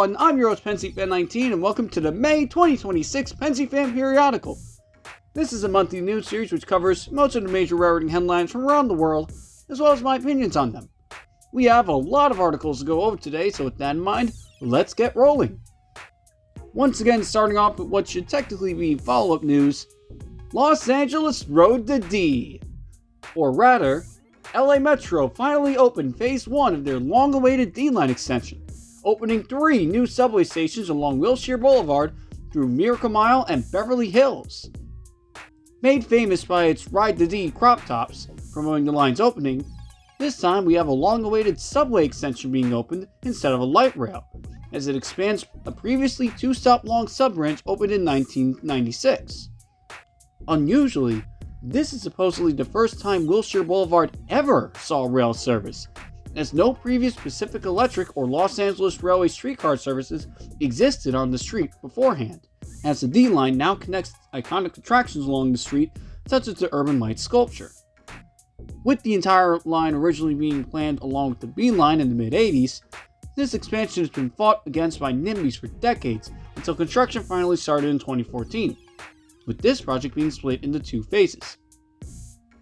everyone, I'm your host Pensyfan19 and welcome to the May 2026 Pensyfan Periodical. This is a monthly news series which covers most of the major railroading headlines from around the world, as well as my opinions on them. We have a lot of articles to go over today, so with that in mind, let's get rolling. Once again, starting off with what should technically be follow-up news, Los Angeles Road to D. Or rather, LA Metro finally opened Phase 1 of their long-awaited D-Line extension, opening 3 new subway stations along Wilshire Boulevard through Miracle Mile and Beverly Hills. Made famous by its Ride the D crop tops promoting the line's opening, this time we have a long-awaited subway extension being opened instead of a light rail, as it expands a previously 2-stop long sub-branch opened in 1996. Unusually, this is supposedly the first time Wilshire Boulevard ever saw rail service, as no previous Pacific Electric or Los Angeles Railway streetcar services existed on the street beforehand, as the D-Line now connects iconic attractions along the street such as the Urban Light sculpture. With the entire line originally being planned along with the B-Line in the mid-80s, this expansion has been fought against by NIMBYs for decades until construction finally started in 2014. With this project being split into 2 phases.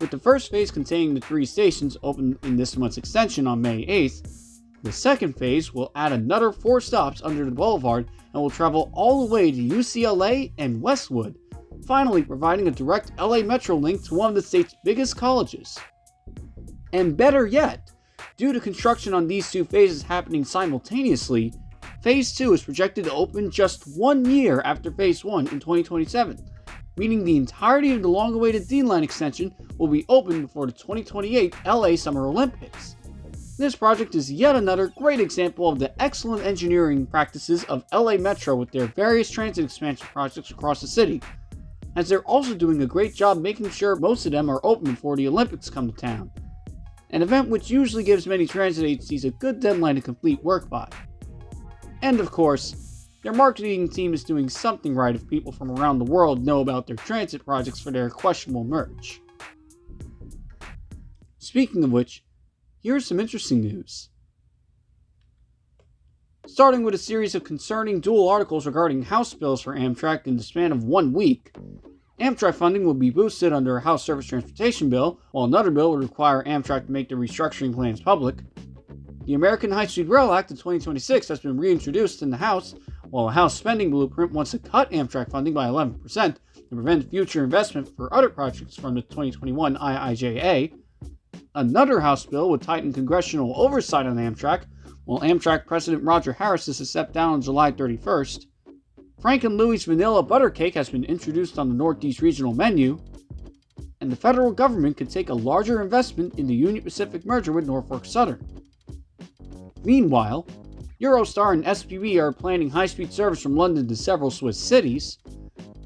With the first phase containing the 3 stations opened in this month's extension on May 8th, the second phase will add another 4 stops under the boulevard and will travel all the way to UCLA and Westwood, finally providing a direct LA Metro link to one of the state's biggest colleges. And better yet, due to construction on these 2 phases happening simultaneously, Phase 2 is projected to open just 1 year after Phase 1 in 2027. Meaning the entirety of the long-awaited D-Line extension will be open before the 2028 LA Summer Olympics. This project is yet another great example of the excellent engineering practices of LA Metro with their various transit expansion projects across the city, as they're also doing a great job making sure most of them are open before the Olympics come to town, an event which usually gives many transit agencies a good deadline to complete work by. And of course, their marketing team is doing something right if people from around the world know about their transit projects for their questionable merch. Speaking of which, here's some interesting news. Starting with a series of concerning dual articles regarding House bills for Amtrak in the span of 1 week, Amtrak funding will be boosted under a House Surface Transportation bill, while another bill would require Amtrak to make their restructuring plans public. The American High-Speed Rail Act of 2026 has been reintroduced in the House, while a House spending blueprint wants to cut Amtrak funding by 11% to prevent future investment for other projects from the 2021 IIJA. Another House bill would tighten congressional oversight on Amtrak, while Amtrak President Roger Harris is to step down on July 31st. Frank and Louie's Vanilla Butter Cake has been introduced on the Northeast Regional menu, and the federal government could take a larger investment in the Union Pacific merger with Norfolk Southern. Meanwhile, Eurostar and SBB are planning high-speed service from London to several Swiss cities.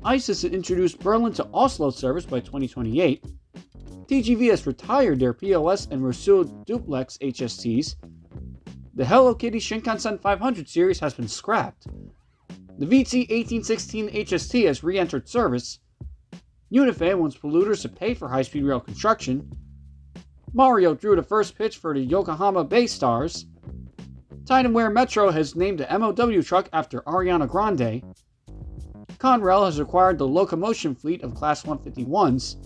ICE has introduced Berlin to Oslo service by 2028. TGV has retired their PLS and Rousseau Duplex HSTs. The Hello Kitty Shinkansen 500 series has been scrapped. The VT 1816 HST has re-entered service. Unife wants polluters to pay for high-speed rail construction. Mario drew the first pitch for the Yokohama Bay Stars. Titanware Metro has named a MOW truck after Ariana Grande. Conrail has acquired the locomotion fleet of Class 151s.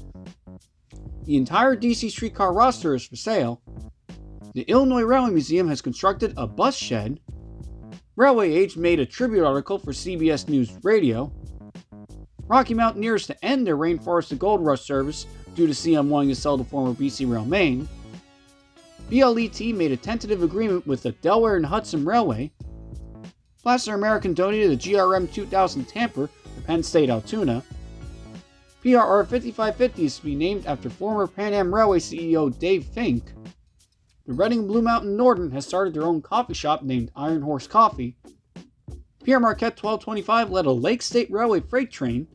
The entire DC streetcar roster is for sale. The Illinois Railway Museum has constructed a bus shed. Railway Age made a tribute article for CBS News Radio. Rocky Mountaineers to end their Rainforest to Gold Rush service due to CM wanting to sell the former BC Rail Main. BLET made a tentative agreement with the Delaware and Hudson Railway. Placer American donated a GRM 2000 Tamper to Penn State Altoona. PRR 5550 is to be named after former Pan Am Railway CEO Dave Fink. The Reading Blue Mountain Northern has started their own coffee shop named Iron Horse Coffee. Pierre Marquette 1225 led a Lake State Railway freight train.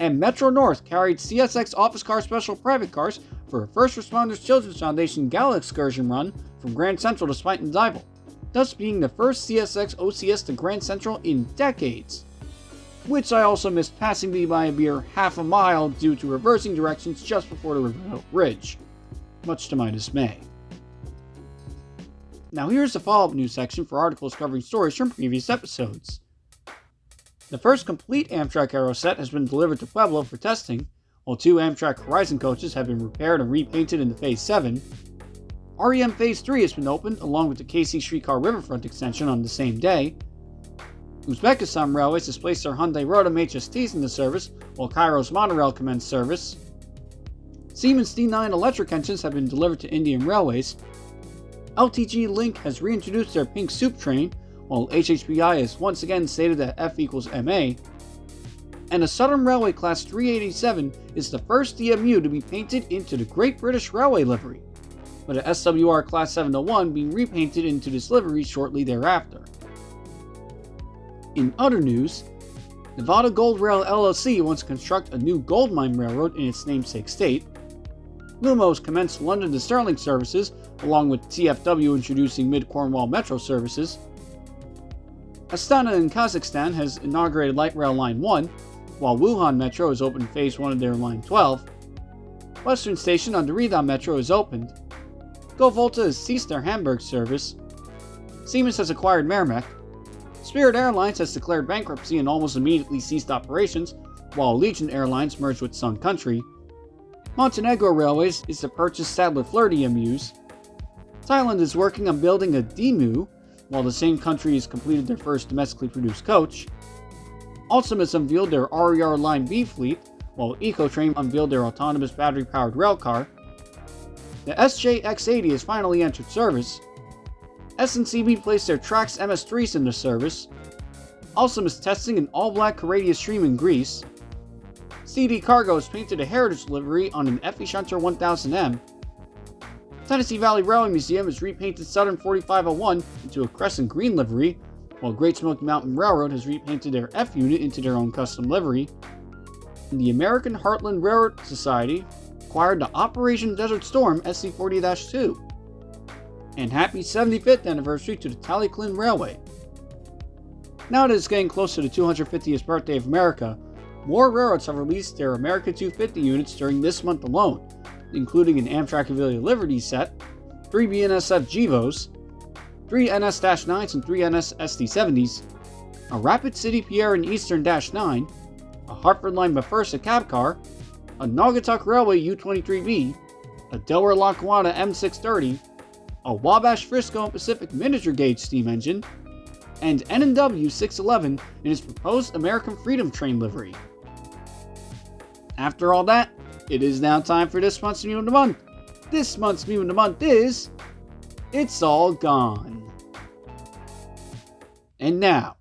And Metro North carried CSX office car special private cars for a First Responders Children's Foundation Gala excursion run from Grand Central to Spuyten Duyvil, thus being the first CSX OCS to Grand Central in decades. Which I also missed passing by a mere half a mile due to reversing directions just before the River Hill Bridge, much to my dismay. Now here's the follow-up news section for articles covering stories from previous episodes. The first complete Amtrak Aero set has been delivered to Pueblo for testing, while 2 Amtrak Horizon coaches have been repaired and repainted into Phase 7. REM Phase 3 has been opened along with the KC Streetcar Riverfront extension on the same day. Uzbekistan Railways has placed their Hyundai Rotem HSTs into service, while Cairo's monorail commenced service. Siemens D9 electric engines have been delivered to Indian Railways. LTG Link has reintroduced their pink soup train, while HHBI has once again stated that F equals MA. And the Southern Railway Class 387 is the first DMU to be painted into the Great British Railway livery, with the SWR Class 701 being repainted into this livery shortly thereafter. In other news, Nevada Gold Rail LLC wants to construct a new gold mine railroad in its namesake state. Lumos commenced London to Stirling services, along with TFW introducing Mid-Cornwall Metro services. Astana in Kazakhstan has inaugurated Light Rail Line 1, while Wuhan Metro has opened Phase 1 of their Line 12. Western Station on the Rida Metro is opened. GoVolta has ceased their Hamburg service. Siemens has acquired Merrimack. Spirit Airlines has declared bankruptcy and almost immediately ceased operations, while Allegiant Airlines merged with Sun Country. Montenegro Railways is to purchase Sadler Fleur DMUs. Thailand is working on building a DMU, while the same country has completed their first domestically produced coach. Alstom has unveiled their RER Line B fleet, while Ecotrain unveiled their autonomous battery-powered railcar. The SJX80 has finally entered service. SNCB placed their Trax MS3s into service. Alstom is testing an all-black Coradia Stream in Greece. CD Cargo has painted a heritage livery on an Effie Shunter 1000M. Tennessee Valley Railway Museum has repainted Southern 4501 into a crescent green livery, while Great Smoky Mountain Railroad has repainted their F unit into their own custom livery. And the American Heartland Railroad Society acquired the Operation Desert Storm SC40-2. And happy 75th anniversary to the Tallyclin Railway. Now that it's getting close to the 250th birthday of America, more railroads have released their America 250 units during this month alone, including an Amtrak Avila Liberty set, 3 BNSF GEVOs, 3 NS-9s and 3 NS SD70s, a Rapid City Pierre and Eastern -9, a Hartford Line Befursa cab car, a Naugatuck Railway U-23B, a Delaware Lackawanna M630, a Wabash Frisco and Pacific miniature gauge steam engine, and N&W 611 in its proposed American Freedom Train livery. After all that, it is now time for this month's Meme of the Month. This month's Meme of the Month is... It's All Gone. And now,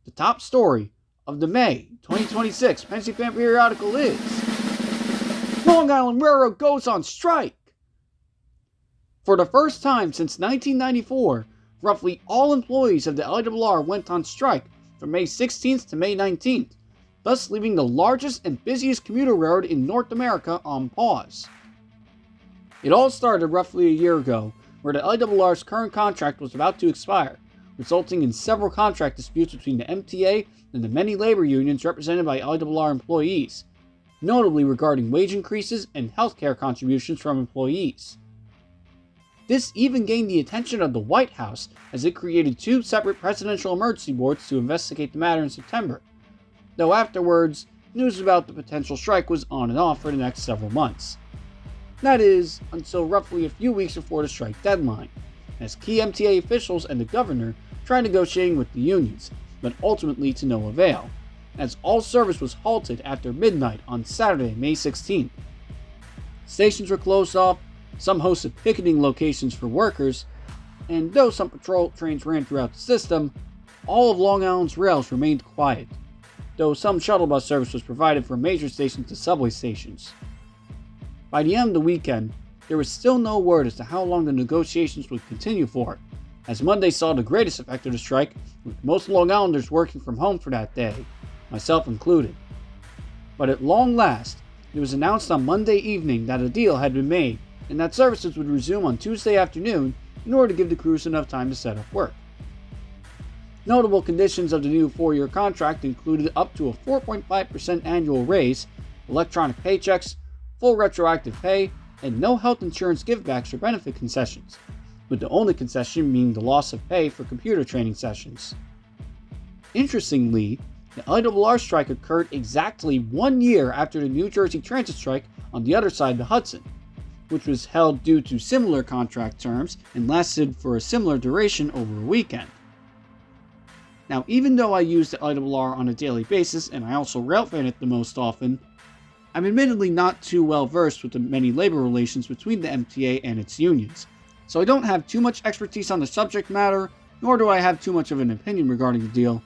the top story of the May 2026 Pensyfan Periodical is... Long Island Railroad goes on strike! For the first time since 1994, roughly all employees of the LIRR went on strike from May 16th to May 19th, thus leaving the largest and busiest commuter railroad in North America on pause. It all started roughly a year ago, where the LIRR's current contract was about to expire, resulting in several contract disputes between the MTA and the many labor unions represented by LIRR employees, notably regarding wage increases and healthcare contributions from employees. This even gained the attention of the White House as it created 2 separate presidential emergency boards to investigate the matter in September, though afterwards, news about the potential strike was on and off for the next several months. That is, until roughly a few weeks before the strike deadline, as key MTA officials and the governor tried negotiating with the unions, but ultimately to no avail, as all service was halted after midnight on Saturday, May 16th. Stations were closed off, some hosted picketing locations for workers, and though some patrol trains ran throughout the system, all of Long Island's rails remained quiet, though some shuttle bus service was provided from major stations to subway stations. By the end of the weekend, there was still no word as to how long the negotiations would continue for, as Monday saw the greatest effect of the strike, with most Long Islanders working from home for that day, myself included. But at long last, it was announced on Monday evening that a deal had been made, and that services would resume on Tuesday afternoon in order to give the crews enough time to set up work. Notable conditions of the new 4-year contract included up to a 4.5% annual raise, electronic paychecks, full retroactive pay, and no health insurance givebacks or benefit concessions, with the only concession being the loss of pay for computer training sessions. Interestingly, the IRR strike occurred exactly 1 year after the New Jersey Transit strike on the other side of the Hudson, which was held due to similar contract terms and lasted for a similar duration over a weekend. Now, even though I use the IRR on a daily basis and I also railfan it the most often, I'm admittedly not too well versed with the many labor relations between the MTA and its unions, so I don't have too much expertise on the subject matter, nor do I have too much of an opinion regarding the deal.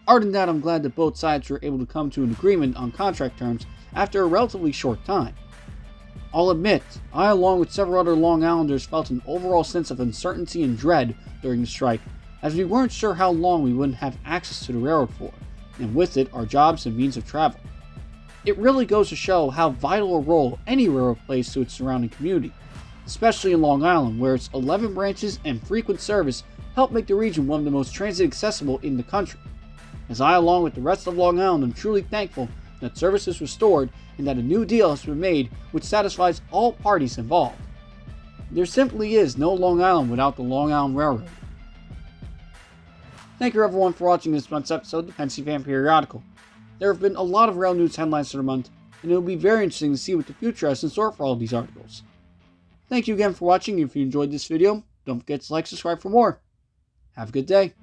Other than that, I'm glad that both sides were able to come to an agreement on contract terms after a relatively short time. I'll admit, I along with several other Long Islanders felt an overall sense of uncertainty and dread during the strike, as we weren't sure how long we wouldn't have access to the railroad for, and with it, our jobs and means of travel. It really goes to show how vital a role any railroad plays to its surrounding community, especially in Long Island, where its 11 branches and frequent service help make the region one of the most transit accessible in the country. As I, along with the rest of Long Island, am truly thankful that service is restored and that a new deal has been made which satisfies all parties involved. There simply is no Long Island without the Long Island Railroad. Thank you everyone for watching this month's episode of the Pensyfan Periodical. There have been a lot of rail news headlines for the month, and it will be very interesting to see what the future has in store for all of these articles. Thank you again for watching. If you enjoyed this video, don't forget to like and subscribe for more. Have a good day.